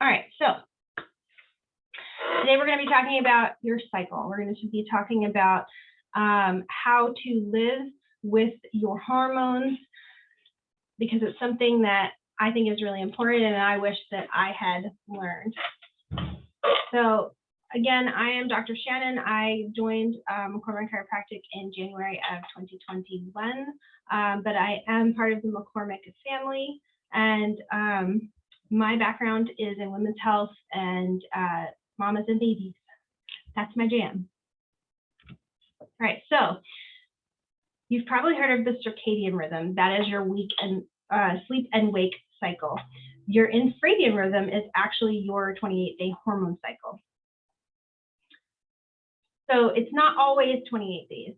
All right, so today we're going to be talking about your cycle. We're going to be talking about how to live with your hormones, because it's something that I think is really important and I wish that I had learned. So again, I am Dr. Shannon. I joined McCormick Chiropractic in January of 2021, but I am part of the McCormick family, and my background is in women's health and mamas and babies. That's my jam. All right, so you've probably heard of the circadian rhythm. That is your sleep and wake cycle. Your infradian rhythm is actually your 28-day hormone cycle. So it's not always 28 days.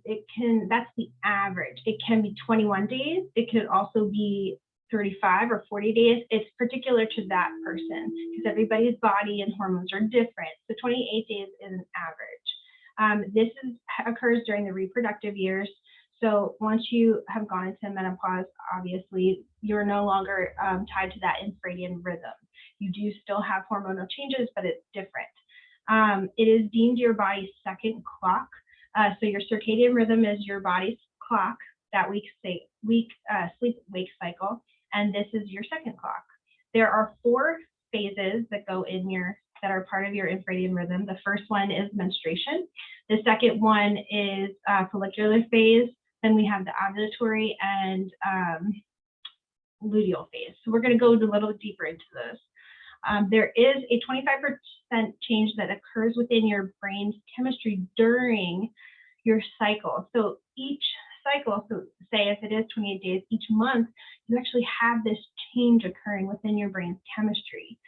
That's the average. It can be 21 days. It could also be 35 or 40 days. It's particular to that person because everybody's body and hormones are different. So 28 days is an average. This occurs during the reproductive years. So once you have gone into menopause, obviously you're no longer tied to that infradian rhythm. You do still have hormonal changes, but it's different. It is deemed your body's second clock. So your circadian rhythm is your body's clock, that sleep-wake cycle, and this is your second clock. There are 4 phases that go in that are part of your infradian rhythm. The first one is menstruation. The second one is follicular phase. Then we have the ovulatory and luteal phase. So we're going to go a little deeper into this. There is a 25% change that occurs within your brain's chemistry during your cycle. So each cycle, so say if it is 28 days, each month, you actually have this change occurring within your brain's chemistry.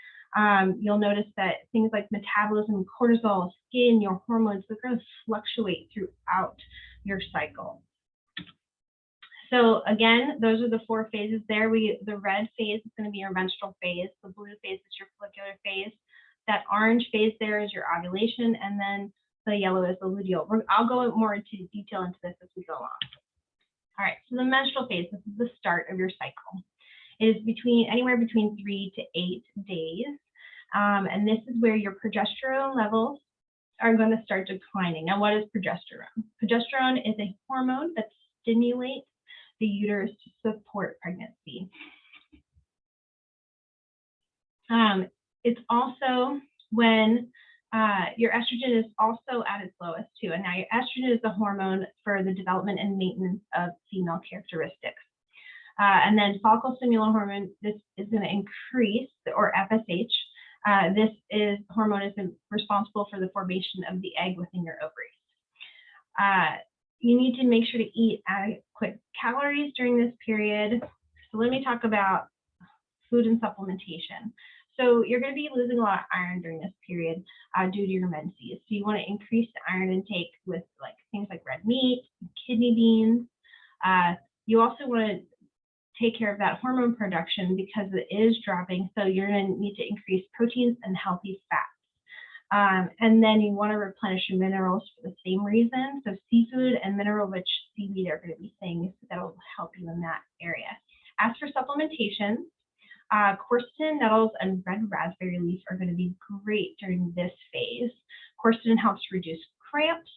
You'll notice that things like metabolism, cortisol, skin, your hormones, they're going to fluctuate throughout your cycle. So again, those are the 4 phases there. The red phase is going to be your menstrual phase. The blue phase is your follicular phase. That orange phase there is your ovulation, and then the yellow is the luteal. I'll go more into detail into this as we go along. All right, so the menstrual phase, this is the start of your cycle. It is anywhere between 3 to 8 days, and this is where your progesterone levels are going to start declining. Now, what is progesterone? Progesterone is a hormone that stimulates the uterus to support pregnancy. It's also when your estrogen is also at its lowest too. And now your estrogen is the hormone for the development and maintenance of female characteristics. And then follicle stimulant hormone, this is going to increase, or FSH. This hormone is responsible for the formation of the egg within your ovaries. You need to make sure to eat adequate calories during this period. So let me talk about food and supplementation. So you're going to be losing a lot of iron during this period due to your menses. So you want to increase the iron intake with things like red meat, kidney beans. You also want to take care of that hormone production because it is dropping. So you're going to need to increase proteins and healthy fats. And then you want to replenish your minerals for the same reason. So seafood and mineral-rich seaweed are going to be things that will help you in that area. As for supplementation, quercetin, nettles, and red raspberry leaf are going to be great during this phase. Quercetin helps reduce cramps,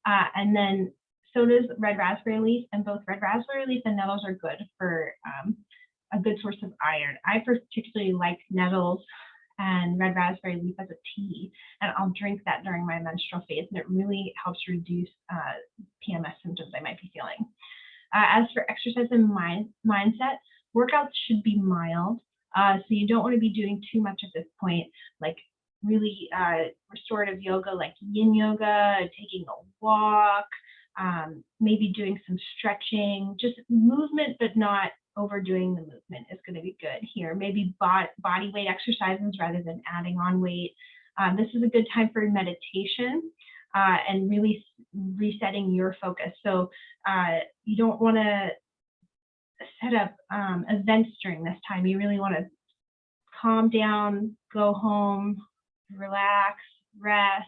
and then so does red raspberry leaf, and both red raspberry leaf and nettles are good for a good source of iron. I particularly like nettles and red raspberry leaf as a tea, and I'll drink that during my menstrual phase, and it really helps reduce PMS symptoms I might be feeling. As for exercise and mindset, workouts should be mild, so you don't want to be doing too much at this point, like really restorative yoga, like yin yoga, taking a walk, maybe doing some stretching, just movement, but not overdoing the movement is going to be good here. Maybe body weight exercises rather than adding on weight. This is a good time for meditation and really resetting your focus. So you don't want to set up events during this time. You really want to calm down, go home, relax, rest,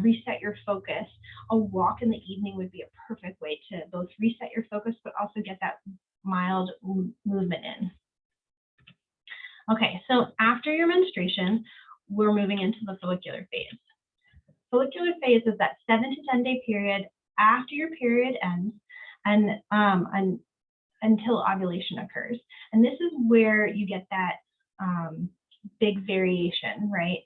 reset your focus. A walk in the evening would be a perfect way to both reset your focus, but also get that mild movement in. Okay, so after your menstruation, we're moving into the follicular phase. Follicular phase is that 7 to 10 day period after your period ends and until ovulation occurs. And this is where you get that big variation, right,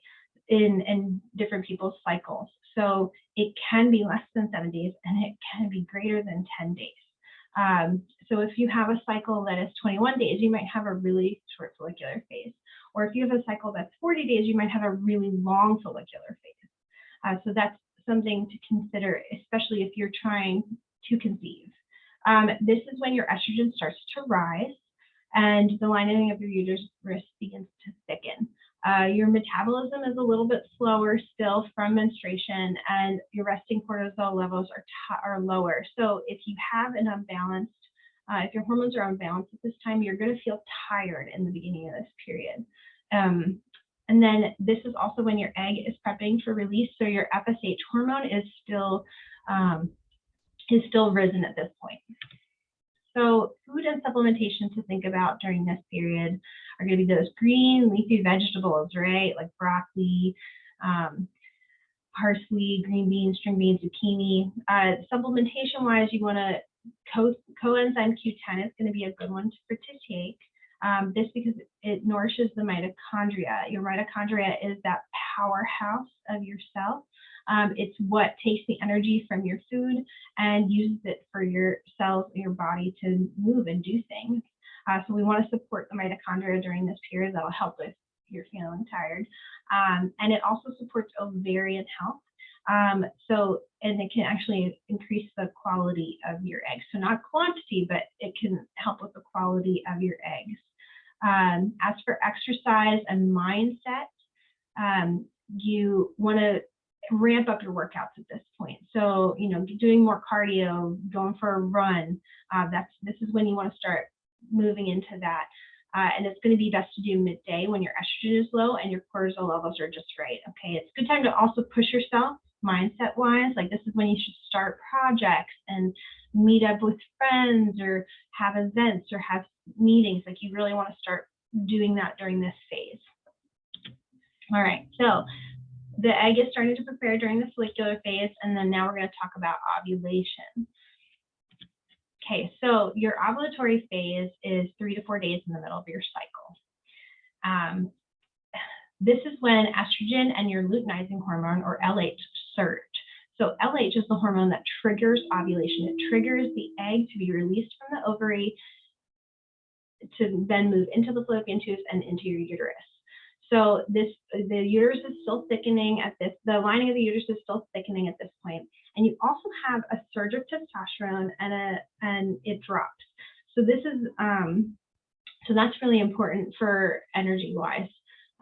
in different people's cycles. So it can be less than 7 days and it can be greater than 10 days. So if you have a cycle that is 21 days, you might have a really short follicular phase. Or if you have a cycle that's 40 days, you might have a really long follicular phase. So that's something to consider, especially if you're trying to conceive. This is when your estrogen starts to rise and the lining of your uterus begins to thicken. Your metabolism is a little bit slower still from menstruation, and your resting cortisol levels are lower. So if you have an unbalanced, if your hormones are unbalanced at this time, you're going to feel tired in the beginning of this period. And then this is also when your egg is prepping for release, so your FSH hormone is still risen at this point. So food and supplementation to think about during this period are going to be those green leafy vegetables, right? Like broccoli, parsley, green beans, string beans, zucchini. Supplementation wise, you want to coenzyme Q10 is going to be a good one to take. This because it nourishes the mitochondria. Your mitochondria is that powerhouse of your cell. It's what takes the energy from your food and uses it for your cells and your body to move and do things. So we want to support the mitochondria during this period. That'll help if you're feeling tired. And it also supports ovarian health. And it can actually increase the quality of your eggs. So not quantity, but it can help with the quality of your eggs. As for exercise and mindset, you want to ramp up your workouts at this point. So, doing more cardio, going for a run, this is when you want to start moving into that. And it's going to be best to do midday when your estrogen is low and your cortisol levels are just right. Okay, it's a good time to also push yourself mindset wise. Like this is when you should start projects and meet up with friends or have events or have meetings. Like you really want to start doing that during this phase. All right, so the egg is starting to prepare during the follicular phase, and then now we're going to talk about ovulation. Okay, so your ovulatory phase is 3 to 4 days in the middle of your cycle. This is when estrogen and your luteinizing hormone, or LH, surge. So LH is the hormone that triggers ovulation. It triggers the egg to be released from the ovary to then move into the fallopian tubes and into your uterus. So the uterus is still thickening at this, the lining of the uterus is still thickening at this point. And you also have a surge of testosterone and it drops. So this is, so that's really important for energy wise.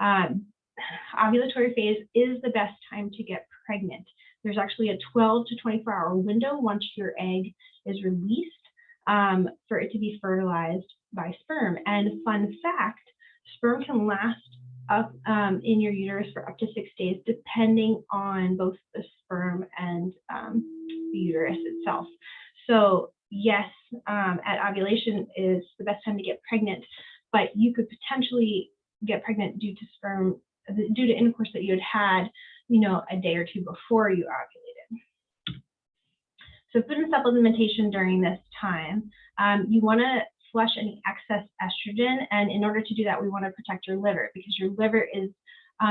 Ovulatory phase is the best time to get pregnant. There's actually a 12 to 24 hour window once your egg is released for it to be fertilized by sperm. And fun fact, sperm can last up in your uterus for up to 6 days, depending on both the sperm and the uterus itself. So yes, at ovulation is the best time to get pregnant, but you could potentially get pregnant due to intercourse that you had, a day or two before you ovulated. So food and supplementation during this time, you want to flush any excess estrogen, and in order to do that, we want to protect your liver, because your liver is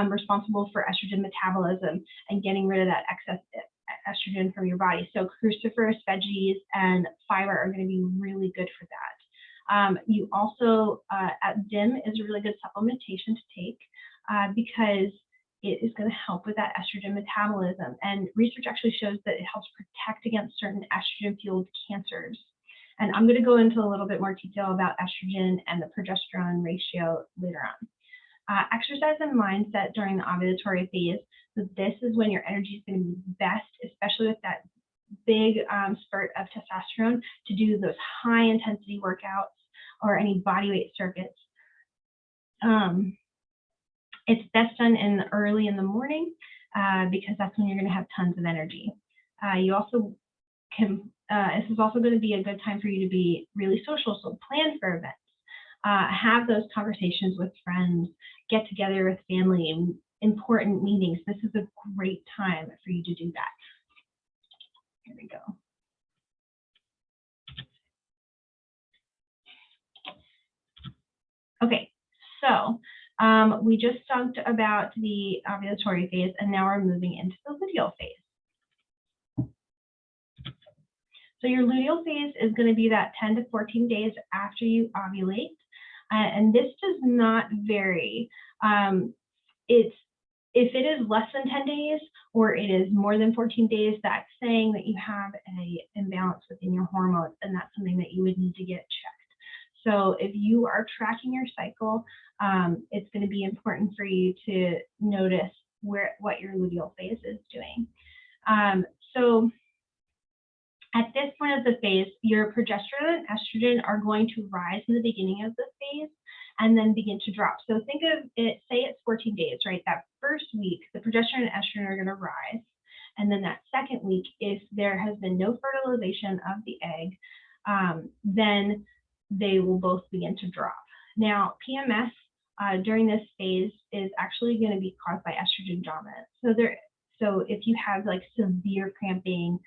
responsible for estrogen metabolism and getting rid of that excess estrogen from your body. So cruciferous veggies and fiber are going to be really good for that. You also, DIM is a really good supplementation to take because it is going to help with that estrogen metabolism. And research actually shows that it helps protect against certain estrogen-fueled cancers. And I'm going to go into a little bit more detail about estrogen and the progesterone ratio later on. Exercise and mindset during the ovulatory phase. So this is when your energy is going to be best, especially with that big spurt of testosterone, to do those high intensity workouts or any body weight circuits. It's best done early in the morning because that's when you're going to have tons of energy. You also can, this is also going to be a good time for you to be really social, so plan for events. have those conversations with friends, get together with family, important meetings. This is a great time for you to do that. Here we go. Okay, so we just talked about the ovulatory phase, and now we're moving into the luteal phase. So your luteal phase is going to be that 10 to 14 days after you ovulate, and this does not vary. If it is less than 10 days or it is more than 14 days, that's saying that you have an imbalance within your hormones, and that's something that you would need to get checked. So if you are tracking your cycle, it's going to be important for you to notice what your luteal phase is doing. So at this point of the phase, your progesterone and estrogen are going to rise in the beginning of the phase and then begin to drop. So think of it, say it's 14 days, right? That first week, the progesterone and estrogen are going to rise. And then that second week, if there has been no fertilization of the egg, then they will both begin to drop. Now, PMS during this phase is actually going to be caused by estrogen dominance. So if you have like severe cramping,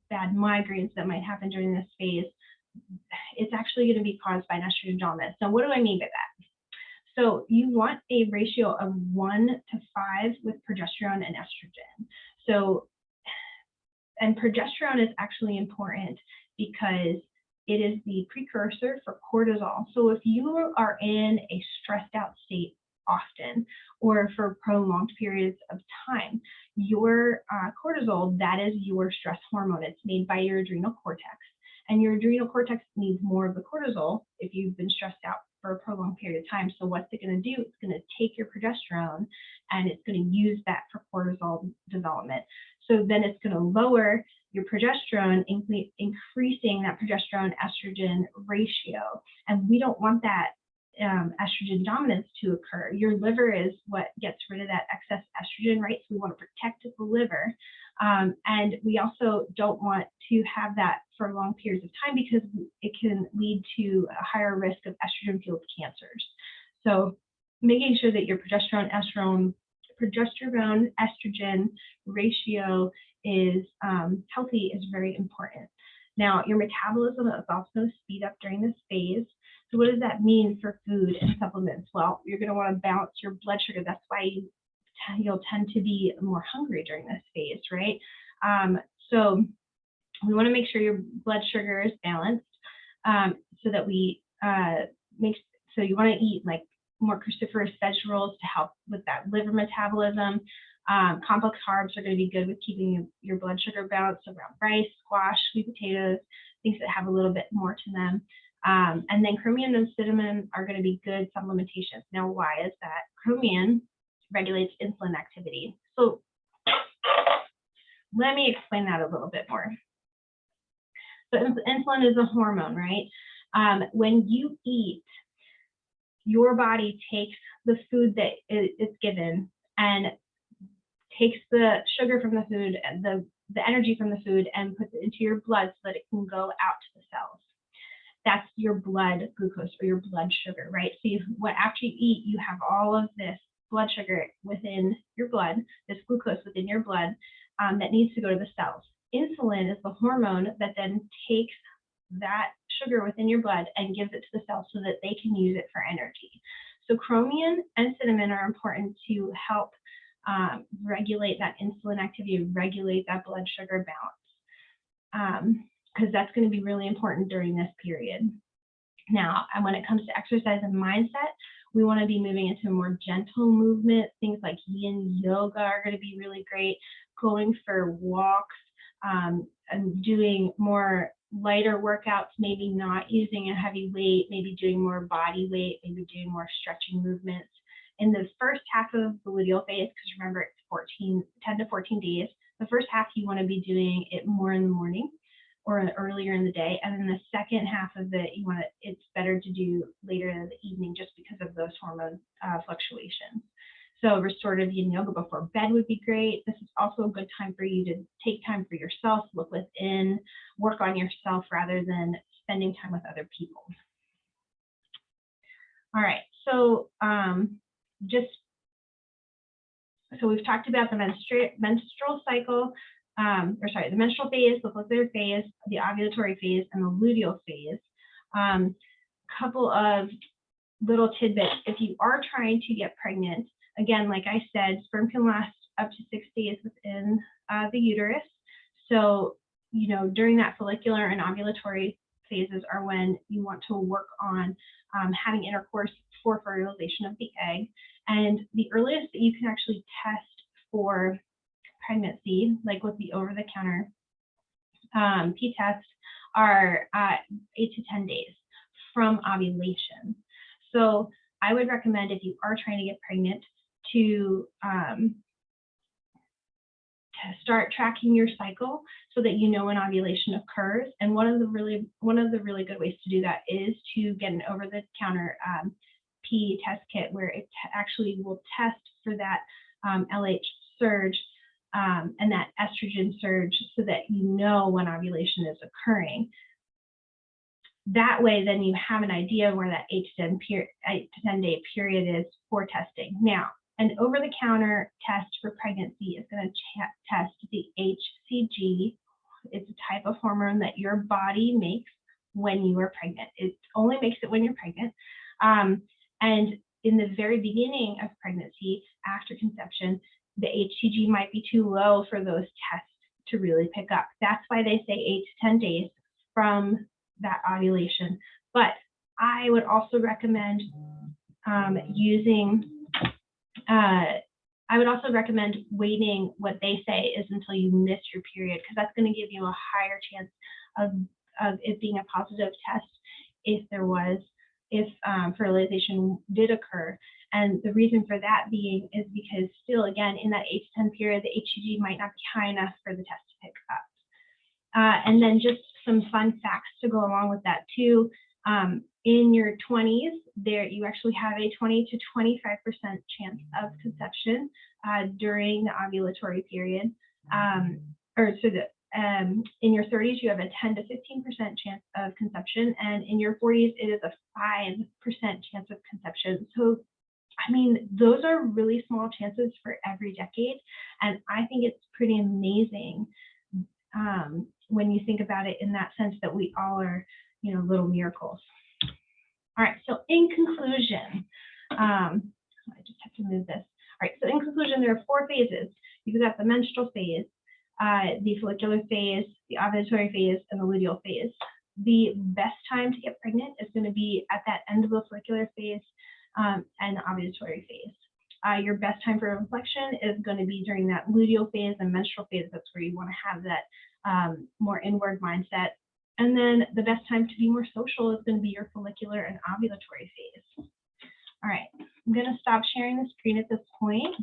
bad migraines that might happen during this phase, it's actually going to be caused by an estrogen dominance. So what do I mean by that? So you want a ratio of 1 to 5 with progesterone and estrogen. So, and progesterone is actually important because it is the precursor for cortisol. So if you are in a stressed out state often or for prolonged periods of time, your cortisol, that is your stress hormone. It's made by your adrenal cortex. And your adrenal cortex needs more of the cortisol if you've been stressed out for a prolonged period of time. So what's it going to do? It's going to take your progesterone and it's going to use that for cortisol development. So then it's going to lower your progesterone, increasing that progesterone estrogen ratio. And we don't want that estrogen dominance to occur. Your liver is what gets rid of that excess estrogen, right? So we want to protect the liver. And we also don't want to have that for long periods of time because it can lead to a higher risk of estrogen-fueled cancers. So making sure that your progesterone estrogen ratio is healthy is very important. Now, your metabolism is also going to speed up during this phase. So what does that mean for food and supplements? Well, you're going to want to balance your blood sugar. That's why you'll tend to be more hungry during this phase, right? So we want to make sure your blood sugar is balanced so that so you want to eat like more cruciferous vegetables to help with that liver metabolism. Complex carbs are going to be good with keeping your blood sugar balanced around rice, squash, sweet potatoes, things that have a little bit more to them. And then chromium and cinnamon are going to be good supplementations. Now, why is that? Chromium regulates insulin activity. So let me explain that a little bit more. So insulin is a hormone, right? When you eat, your body takes the food that it's given and takes the sugar from the food and the energy from the food and puts it into your blood so that it can go out to the cells. That's your blood glucose or your blood sugar, right? So after you eat, you have all of this blood sugar within your blood, this glucose within your blood that needs to go to the cells. Insulin is the hormone that then takes that sugar within your blood and gives it to the cells so that they can use it for energy. So chromium and cinnamon are important to help regulate that insulin activity, regulate that blood sugar balance, because that's going to be really important during this period. Now, and when it comes to exercise and mindset, we want to be moving into more gentle movement. Things like yin yoga are going to be really great. Going for walks and doing more lighter workouts, maybe not using a heavy weight, maybe doing more body weight, maybe doing more stretching movements. In the first half of the luteal phase, because remember it's 10 to 14 days, the first half you want to be doing it more in the morning or earlier in the day, and then the second half of it, it's better to do later in the evening just because of those hormone fluctuations. So restorative yin yoga before bed would be great. This is also a good time for you to take time for yourself, look within, work on yourself rather than spending time with other people. All right, so so we've talked about the menstrual cycle, the menstrual phase, the follicular phase, the ovulatory phase, and the luteal phase. Couple of little tidbits. If you are trying to get pregnant, again, like I said, sperm can last up to 6 days within the uterus. So, you know, during that follicular and ovulatory phases are when you want to work on having intercourse for fertilization of the egg. And the earliest that you can actually test for pregnancy, like with the over-the-counter P-test, are 8 to 10 days from ovulation. So I would recommend, if you are trying to get pregnant, to start tracking your cycle so that you know when ovulation occurs. And one of the really good ways to do that is to get an over-the-counter P test kit, where it actually will test for that LH surge and that estrogen surge, so that you know when ovulation is occurring. That way, then you have an idea where that 8 to 10 day period is for testing. Now, an over-the-counter test for pregnancy is going to test the HCG. It's a type of hormone that your body makes when you are pregnant. It only makes it when you're pregnant. And in the very beginning of pregnancy, after conception, the HCG might be too low for those tests to really pick up. That's why they say 8 to 10 days from that ovulation. But I would also recommend waiting. What they say is until you miss your period, because that's going to give you a higher chance of it being a positive test if fertilization did occur. And the reason for that being is because still, again, in that 8 to 10 period, the HCG might not be high enough for the test to pick up. And then just some fun facts to go along with that too. In your 20s, you actually have a 20 to 25% chance of conception during the ovulatory period. In your 30s, you have a 10 to 15% chance of conception, and in your 40s, it is a 5% chance of conception. So, I mean, those are really small chances for every decade, and I think it's pretty amazing when you think about it in that sense, that we all are, you know, little miracles. All right, so in conclusion, I just have to move this. All right, so in conclusion, there are 4 phases. You've got the menstrual phase, the follicular phase, the ovulatory phase, and the luteal phase. The best time to get pregnant is going to be at that end of the follicular phase and the ovulatory phase. Your best time for reflection is going to be during that luteal phase and menstrual phase. That's where you want to have that more inward mindset. And then the best time to be more social is going to be your follicular and ovulatory phase. All right, I'm going to stop sharing the screen at this point.